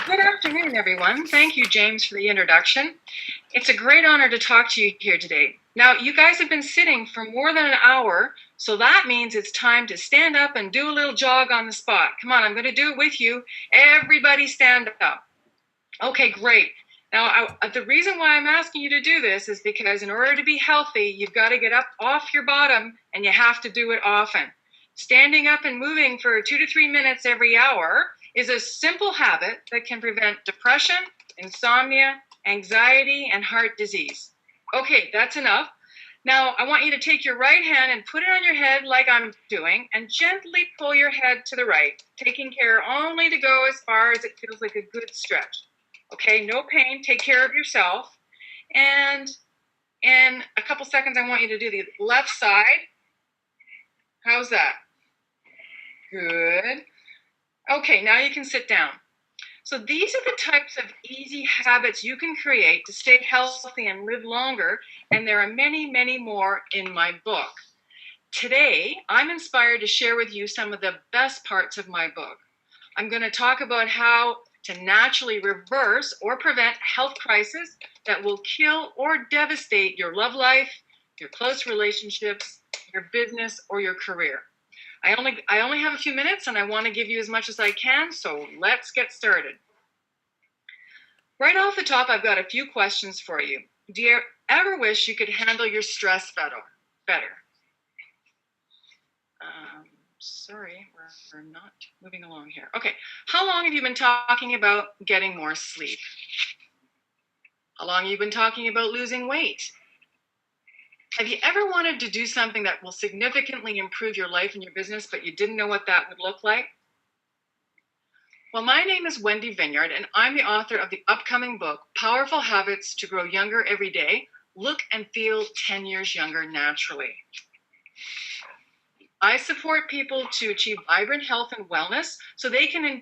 Good afternoon, everyone. Thank you, James, for the introduction. It's a great honor to talk to you here today. Now, you guys have been sitting for more than an hour, so that means it's time to stand up and do a little jog on the spot. Come on, I'm going to do it with you. Everybody stand up. Okay, great. Now, the reason why I'm asking you to do this is because in order to be healthy, you've got to get up off your bottom, and you have to do it often. Standing up and moving for 2 to 3 minutes every hour is a simple habit that can prevent depression, insomnia, anxiety, and heart disease. Okay, that's enough. Now, I want you to take your right hand and put it on your head like I'm doing, and gently pull your head to the right, taking care only to go as far as it feels like a good stretch. Okay, no pain, take care of yourself. And in a couple seconds, I want you to do the left side. How's that? Good. Okay, now you can sit down. So these are the types of easy habits you can create to stay healthy and live longer, and there are many, many more in my book. Today, I'm inspired to share with you some of the best parts of my book. I'm going to talk about how to naturally reverse or prevent health crises that will kill or devastate your love life, your close relationships, your business, or your career. I only have a few minutes, and I want to give you as much as I can, so let's get started. Right off the top, I've got a few questions for you. Do you ever wish you could handle your stress better? Sorry, we're not moving along here. Okay, how long have you been talking about getting more sleep? How long have you been talking about losing weight? Have you ever wanted to do something that will significantly improve your life and your business, but you didn't know what that would look like? Well, my name is Wendy Vineyard, and I'm the author of the upcoming book, Powerful Habits to Grow Younger Every Day, Look and Feel 10 Years Younger Naturally. I support people to achieve vibrant health and wellness so they can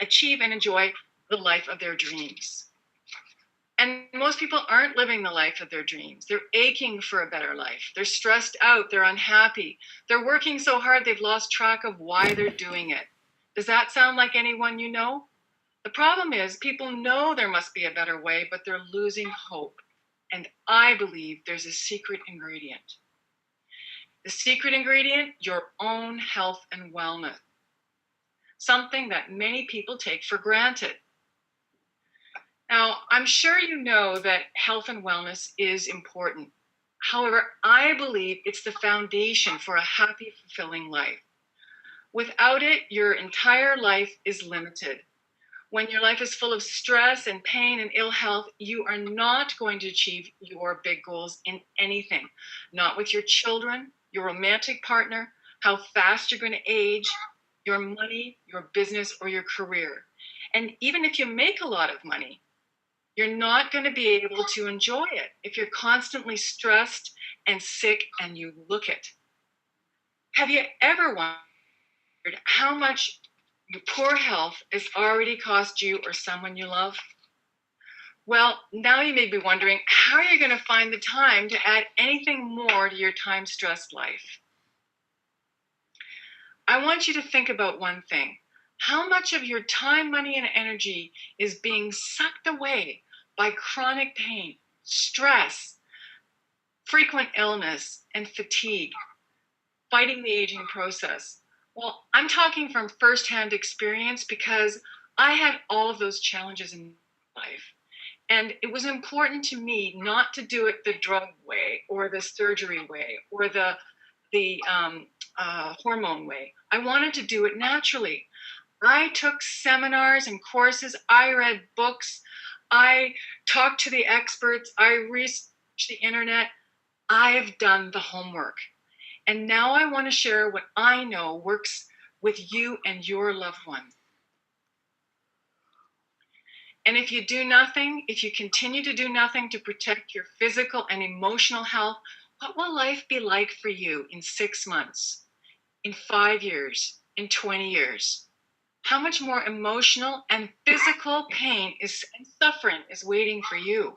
achieve and enjoy the life of their dreams. And most people aren't living the life of their dreams. They're aching for a better life. They're stressed out. They're unhappy. They're working so hard they've lost track of why they're doing it. Does that sound like anyone you know? The problem is people know there must be a better way, but they're losing hope. And I believe there's a secret ingredient. The secret ingredient, your own health and wellness. Something that many people take for granted. Now, I'm sure you know that health and wellness is important. However, I believe it's the foundation for a happy, fulfilling life. Without it, your entire life is limited. When your life is full of stress and pain and ill health, you are not going to achieve your big goals in anything. Not with your children, your romantic partner, how fast you're going to age, your money, your business, or your career. And even if you make a lot of money, you're not going to be able to enjoy it if you're constantly stressed and sick and you look it. Have you ever wondered how much your poor health has already cost you or someone you love? Well, now you may be wondering how you're going to find the time to add anything more to your time-stressed life. I want you to think about one thing. How much of your time, money, and energy is being sucked away by chronic pain, stress, frequent illness, and fatigue, fighting the aging process? Well, I'm talking from firsthand experience because I had all of those challenges in life. And it was important to me not to do it the drug way or the surgery way or the hormone way. I wanted to do it naturally. I took seminars and courses. I read books. I talked to the experts. I researched the internet. I've done the homework. And now I want to share what I know works with you and your loved ones. And if you do nothing, if you continue to do nothing to protect your physical and emotional health, what will life be like for you in 6 months, in 5 years, in 20 years? How much more emotional and physical pain and suffering is waiting for you?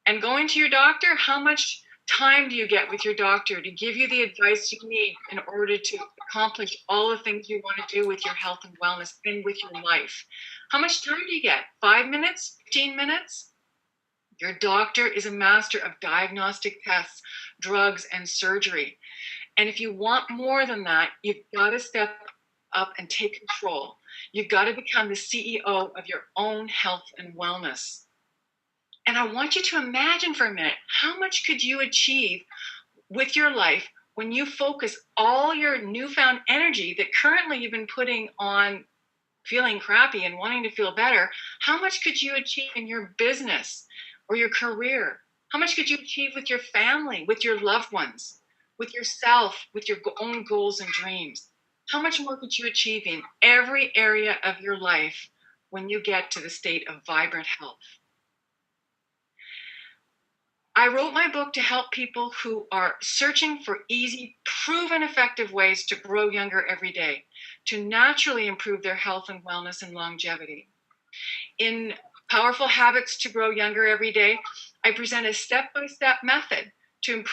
And going to your doctor, how much time do you get with your doctor to give you the advice you need in order to accomplish all the things you want to do with your health and wellness and with your life? How much time do you get? 5 minutes? 15 minutes? Your doctor is a master of diagnostic tests, drugs, and surgery. And if you want more than that, you've got to step up and take control. You've got to become the CEO of your own health and wellness. And I want you to imagine for a minute, how much could you achieve with your life when you focus all your newfound energy that currently you've been putting on feeling crappy and wanting to feel better? How much could you achieve in your business or your career? How much could you achieve with your family, with your loved ones, with yourself, with your own goals and dreams? How much more could you achieve in every area of your life when you get to the state of vibrant health? I wrote my book to help people who are searching for easy, proven effective ways to grow younger every day, to naturally improve their health and wellness and longevity. In Powerful Habits to Grow Younger Every Day, I present a step-by-step method to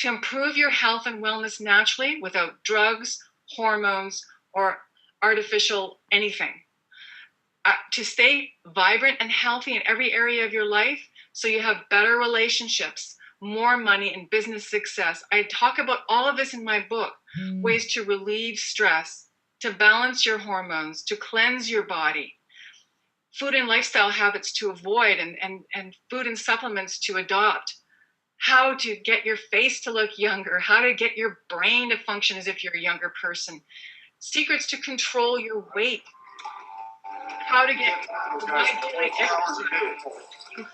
improve your health and wellness naturally without drugs, hormones, or artificial anything. To stay vibrant and healthy in every area of your life, so you have better relationships, more money, and business success. I talk about all of this in my book, ways to relieve stress, to balance your hormones, to cleanse your body, food and lifestyle habits to avoid, and food and supplements to adopt, how to get your face to look younger, how to get your brain to function as if you're a younger person, secrets to control your weight, how to get regular exercise,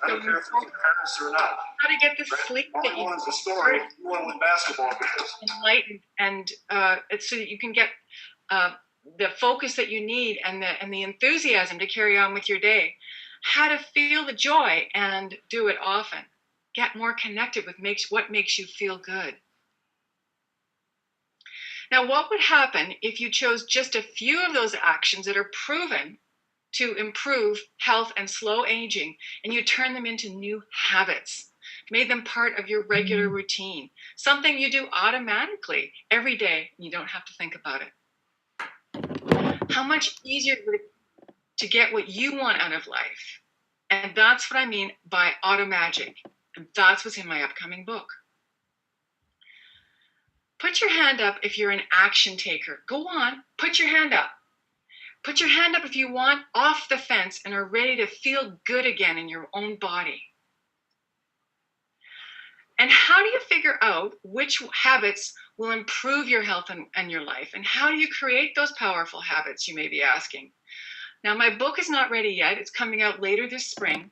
I don't care if it's Paris or not. how to get the sleep that you One's the story. One with basketball players. enlightened, and it's so that you can get the focus that you need and the enthusiasm to carry on with your day. How to feel the joy and do it often. Get more connected with what makes you feel good. Now, what would happen if you chose just a few of those actions that are proven to improve health and slow aging, and you turn them into new habits, made them part of your regular routine, something you do automatically every day, and you don't have to think about it? How much easier would it be to get what you want out of life? And that's what I mean by auto magic, and that's what's in my upcoming book. Put your hand up if you're an action taker. Go on, put your hand up. Put your hand up if you want off the fence and are ready to feel good again in your own body. And how do you figure out which habits will improve your health and your life? And how do you create those powerful habits, you may be asking? Now, my book is not ready yet. It's coming out later this spring.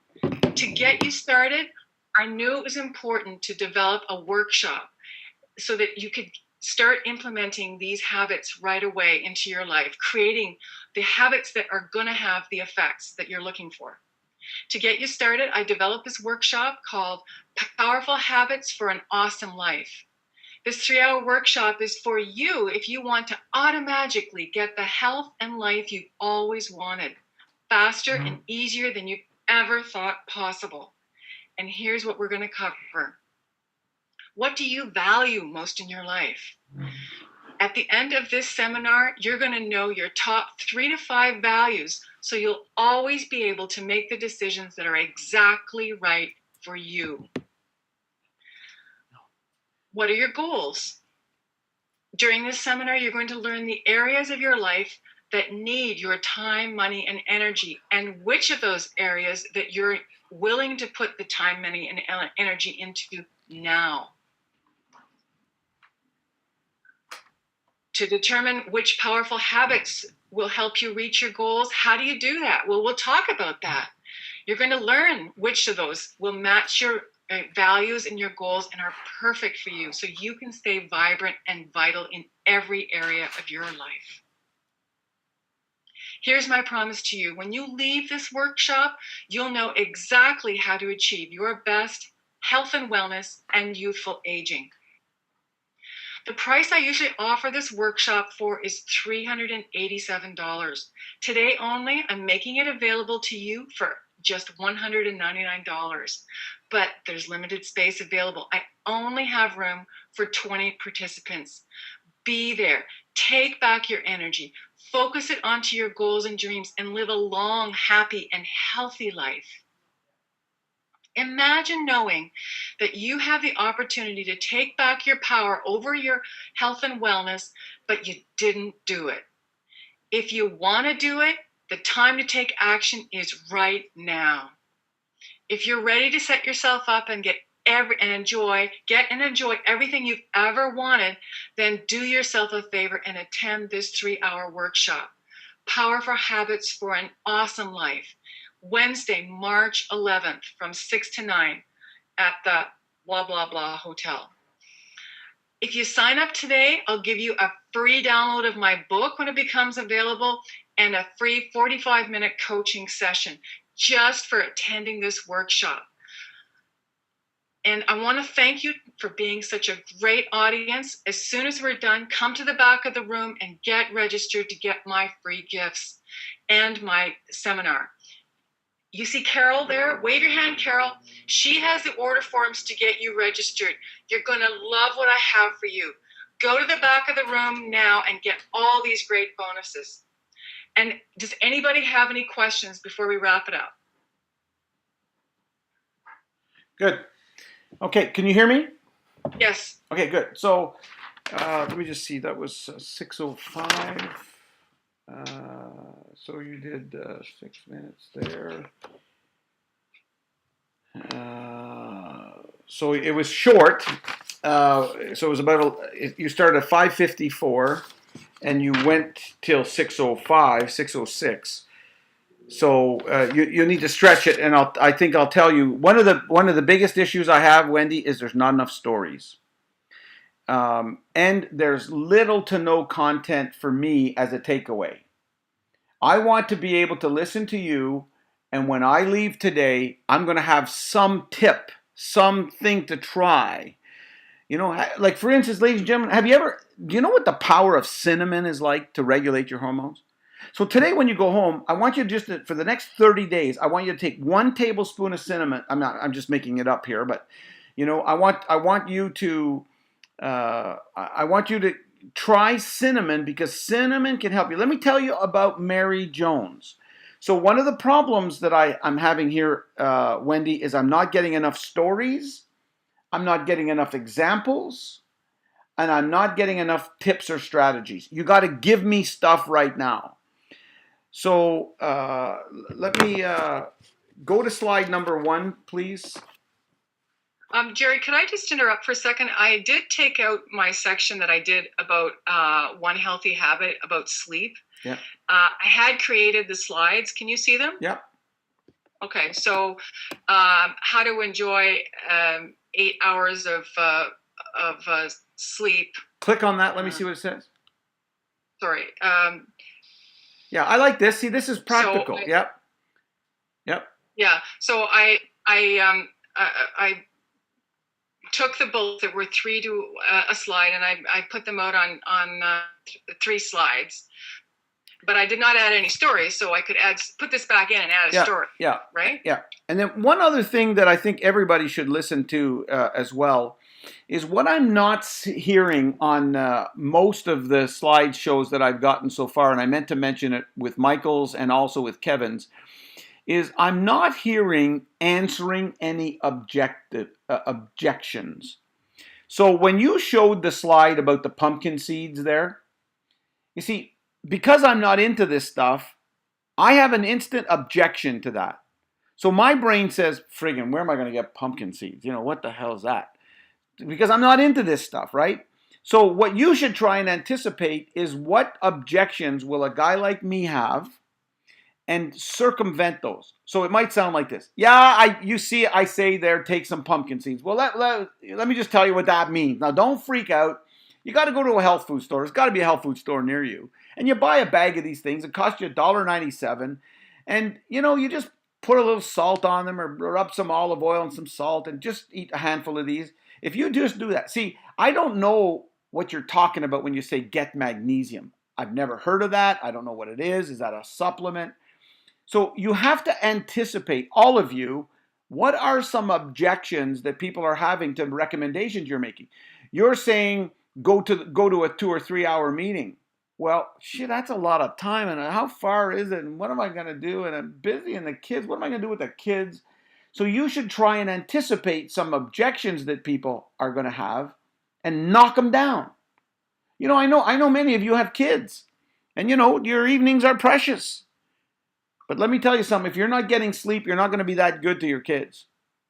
To get you started, I knew it was important to develop a workshop so that you could start implementing these habits right away into your life, creating the habits that are going to have the effects that you're looking for. To get you started, I developed this workshop called Powerful Habits for an Awesome Life. This 3-hour workshop is for you if you want to automatically get the health and life you've always wanted, faster and easier than you ever thought possible. And here's what we're going to cover. What do you value most in your life? At the end of this seminar, you're going to know your top 3 to 5 values, so you'll always be able to make the decisions that are exactly right for you. What are your goals? During this seminar, you're going to learn the areas of your life that need your time, money, and energy, and which of those areas that you're willing to put the time, money, and energy into now. To determine which powerful habits will help you reach your goals, how do you do that? Well, we'll talk about that. You're going to learn which of those will match your values and your goals and are perfect for you, so you can stay vibrant and vital in every area of your life. Here's my promise to you. When you leave this workshop, you'll know exactly how to achieve your best health and wellness and youthful aging. The price I usually offer this workshop for is $387. Today only, I'm making it available to you for just $199. But there's limited space available. I only have room for 20 participants. Be there. Take back your energy. Focus it onto your goals and dreams and live a long, happy, and healthy life. Imagine knowing that you have the opportunity to take back your power over your health and wellness, but you didn't do it. If you want to do it, the time to take action is right now. If you're ready to set yourself up and enjoy everything you've ever wanted, then do yourself a favor and attend this 3-hour workshop, Powerful Habits for an Awesome Life, Wednesday, March 11th from 6 to 9 at the blah, blah, blah hotel. If you sign up today, I'll give you a free download of my book when it becomes available and a free 45-minute coaching session just for attending this workshop. And I want to thank you for being such a great audience. As soon as we're done, come to the back of the room and get registered to get my free gifts and my seminar. You see Carol there? Wave your hand, Carol. She has the order forms to get you registered. You're going to love what I have for you. Go to the back of the room now and get all these great bonuses. And does anybody have any questions before we wrap it up? Good. Okay, can you hear me? Yes. Okay, good. So let me just see. That was 6:05. So you did 6 minutes there. So it was short. So it was you started at 5:54 and you went till 6:05, 6:06. So you need to stretch it, and I think I'll tell you one of the biggest issues I have, Wendy, is there's not enough stories, and there's little to no content for me as a takeaway. I want to be able to listen to you, and when I leave today, I'm going to have some tip, something to try. You know, like for instance, ladies and gentlemen, do you know what the power of cinnamon is like to regulate your hormones? So today when you go home, I want you for the next 30 days, I want you to take 1 tablespoon of cinnamon. I'm just making it up here, but you know, I want you to try cinnamon because cinnamon can help you. Let me tell you about Mary Jones. So one of the problems that I'm having here, Wendy, is I'm not getting enough stories, I'm not getting enough examples, and I'm not getting enough tips or strategies. You got to give me stuff right now. So let me go to slide number 1, please. Jerry, could I just interrupt for a second? I did take out my section that I did about one healthy habit about sleep. Yeah. I had created the slides. Can you see them? Yeah. Okay. So how to enjoy 8 hours of sleep. Click on that. Let me see what it says. Sorry. Yeah, I like this. See, this is practical. So Yep. Yeah. So I took the bullets that were 3 to a slide, and I put them out on 3 slides. But I did not add any stories, so I could put this back in and add a story. Yeah. Right. Yeah. And then one other thing that I think everybody should listen to as well is what I'm not hearing on most of the slideshows that I've gotten so far, and I meant to mention it with Michael's and also with Kevin's, is I'm not hearing answering any objections. So when you showed the slide about the pumpkin seeds there, you see, because I'm not into this stuff, I have an instant objection to that. So my brain says, friggin', where am I going to get pumpkin seeds? You know, what the hell is that? Because I'm not into this stuff, right? So what you should try and anticipate is what objections will a guy like me have and circumvent those. So it might sound like this. Yeah, I say there, take some pumpkin seeds. Well, let me just tell you what that means. Now, don't freak out. You got to go to a health food store. There's got to be a health food store near you. And you buy a bag of these things. It costs you $1.97. And, you know, you just put a little salt on them or rub some olive oil and some salt and just eat a handful of these. If you just do that. See, I don't know what you're talking about when you say get magnesium. I've never heard of that. I don't know what it is. Is that a supplement? So you have to anticipate, all of you, What are some objections that people are having to recommendations you're making? You're saying go to a 2 or 3 hour meeting. Well, shit, that's a lot of time, and how far is it, and what am I going to do, and I'm busy, and the kids, what am I going to do with the kids? So you should try and anticipate some objections that people are going to have and knock them down. I know many of you have kids, and your evenings are precious. But let me tell you something, if you're not getting sleep, you're not going to be that good to your kids.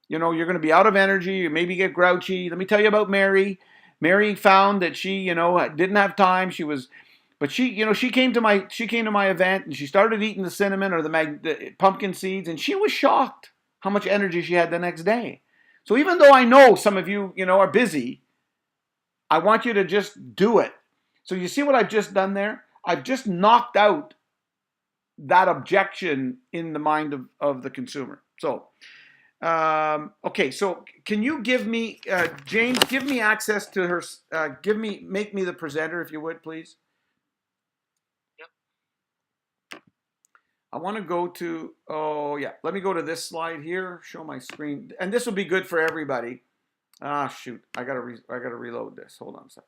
You're going to be out of energy, you maybe get grouchy. Let me tell you about Mary. Mary found that she, didn't have time. She came to my event, and she started eating the cinnamon or the pumpkin seeds, and she was shocked how much energy she had the next day. So even though I know some of you, are busy, I want you to just do it. So you see what I've just done there? I've just knocked out that objection in the mind of the consumer. So, okay, so can you give me, James, give me access to her, make me the presenter if you would, please. Yep. I want to go to, let me go to this slide here, show my screen, and this will be good for everybody. Shoot, I gotta reload this, hold on a second.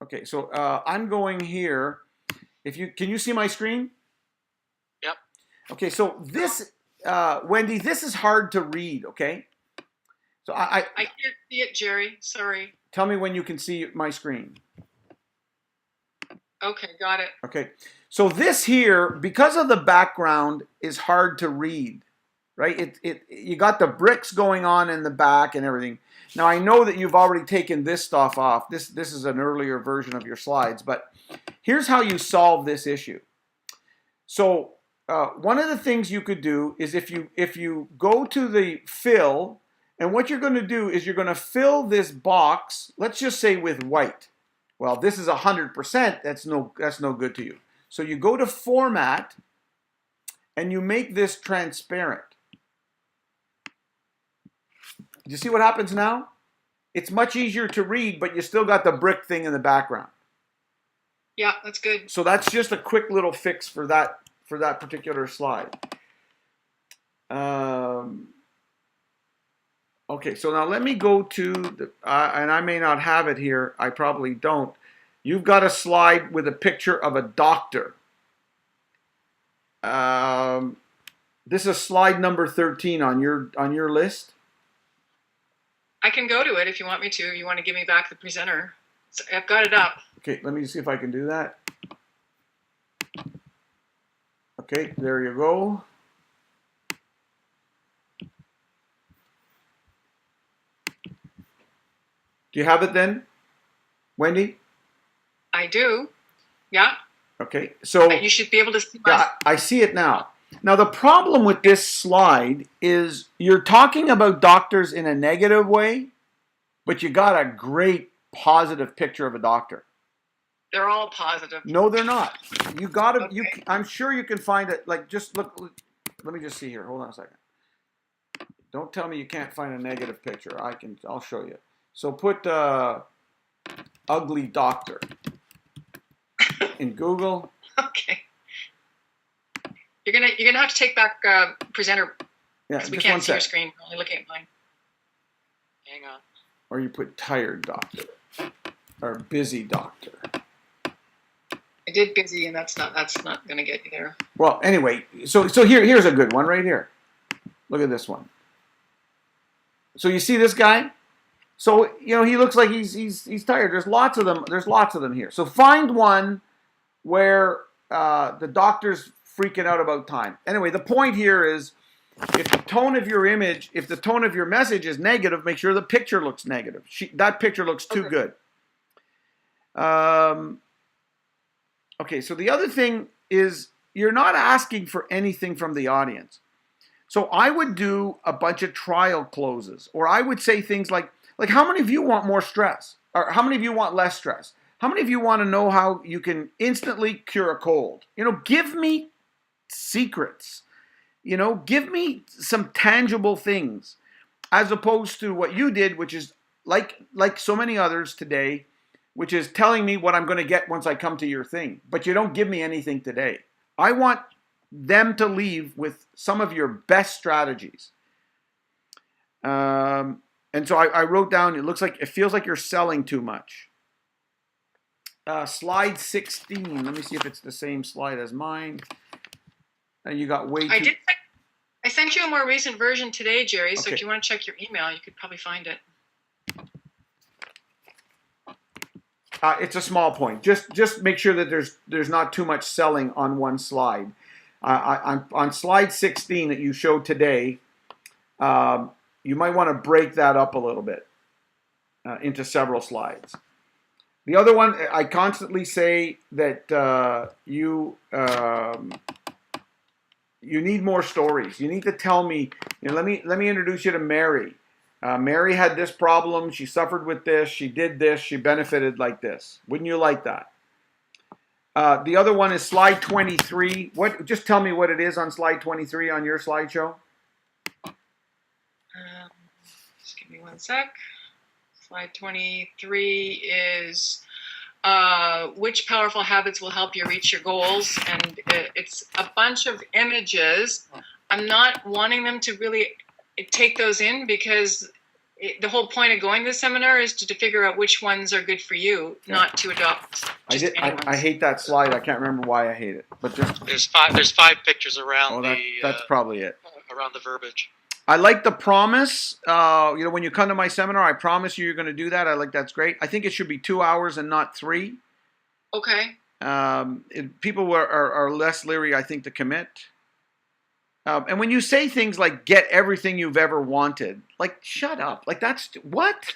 Okay, so I'm going here. Can you see my screen? Yep. Okay, so this, Wendy, this is hard to read, okay? So I can't see it, Jerry. Sorry. Tell me when you can see my screen. Okay, got it. Okay, so this here, because of the background, is hard to read, right? You got the bricks going on in the back and everything. Now I know that you've already taken this stuff off. This is an earlier version of your slides, but here's how you solve this issue. So one of the things you could do is if you go to the fill, and what you're going to do is you're going to fill this box, let's just say with white. Well, this is 100%. That's no good to you. So you go to format, and you make this transparent. Do you see what happens now? It's much easier to read, but you still got the brick thing in the background. Yeah, that's good. So that's just a quick little fix for that particular slide. Okay, so now let me go to the, and I may not have it here. I probably don't. You've got a slide with a picture of a doctor. This is slide number 13 on your list. I can go to it if you want me to. You want to give me back the presenter? So I've got it up. Okay, let me see if I can do that. Okay, there you go. Do you have it then, Wendy? I do. Yeah. Okay, so You should be able to see my... yeah, I see it now. Now the problem with this slide is you're talking about doctors in a negative way, but you got a great positive picture of a doctor. They're all positive. No, they're not. You got to. Okay. I'm sure you can find it. Like, just look. Let me just see here. Hold on a second. Don't tell me you can't find a negative picture. I'll show you. So put ugly doctor in Google. Okay. You're gonna have to take back presenter Yeah, because we just can't one see your sec. screen. We're only looking at mine. Hang on. Or you put tired doctor or busy doctor. I did busy, and that's not gonna get you there. Well, anyway, so here's a good one right here. Look at this one. So you see this guy? So he looks like he's tired. There's lots of them. There's lots of them here. So find one where the doctor's freaking out about time. Anyway, the point here is, if the tone of your image, if the tone of your message is negative, make sure the picture looks negative. That picture looks too good. Okay, so the other thing is you're not asking for anything from the audience. So I would do a bunch of trial closes, or I would say things like how many of you want more stress? Or how many of you want less stress? How many of you want to know how you can instantly cure a cold? Give me secrets. Give me some tangible things, as opposed to what you did, which is like so many others today, which is telling me what I'm going to get once I come to your thing. But you don't give me anything today. I want them to leave with some of your best strategies. And so I wrote down, it feels like you're selling too much. Slide 16. Let me see if it's the same slide as mine. You got way too... I sent you a more recent version today, Jerry, so Okay. if you want to check your email, you could probably find it. It's a small point. Just make sure that there's not too much selling on one slide. On slide 16 that you showed today, you might want to break that up a little bit into several slides. The other one, I constantly say that you need more stories. You need to tell me. Let me introduce you to Mary. Mary had this problem. She suffered with this. She did this. She benefited like this. Wouldn't you like that? The other one is slide 23. Just tell me what it is on slide 23 on your slideshow. Just give me one sec. Slide 23 is which powerful habits will help you reach your goals, and it's a bunch of images. I'm not wanting them to really take those in because the whole point of going to the seminar is to figure out which ones are good for you, not to adopt just anyone's. I hate that slide. I can't remember why I hate it, but just There's five pictures around that's probably it. around the verbiage. I like the promise. When you come to my seminar, I promise you're going to do that. I like that's great. I think it should be 2 hours and not 3. Okay. People are less leery, I think, to commit. And when you say things like "get everything you've ever wanted," like shut up. Like that's what?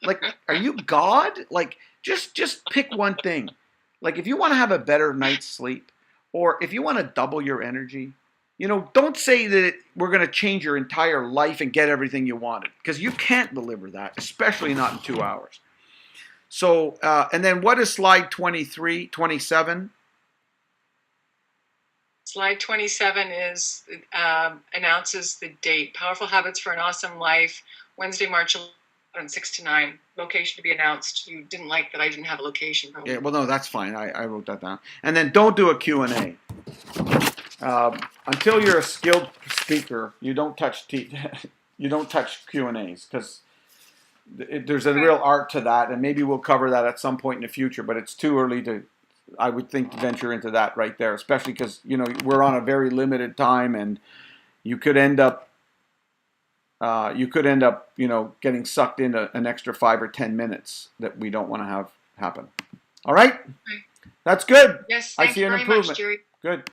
Like, are you God? Like just pick one thing. Like if you want to have a better night's sleep, or if you want to double your energy. Don't say that we're going to change your entire life and get everything you wanted, because you can't deliver that, especially not in 2 hours. So, and then what is slide 27? Slide 27 announces the date. Powerful Habits for an Awesome Life, Wednesday, March 11, 6 to 9. Location to be announced. You didn't like that I didn't have a location, probably. Yeah, well, no, that's fine. I wrote that down. And then don't do a Q&A. Until you're a skilled speaker, you don't touch Q&As, because there's a real art to that, and maybe we'll cover that at some point in the future. But it's too early to, I would think, to venture into that right there, especially because we're on a very limited time, and you could end up getting sucked into an extra 5 or 10 minutes that we don't want to have happen. All right, that's good. Yes, I thank see you an very improvement. much, Jerry. Good.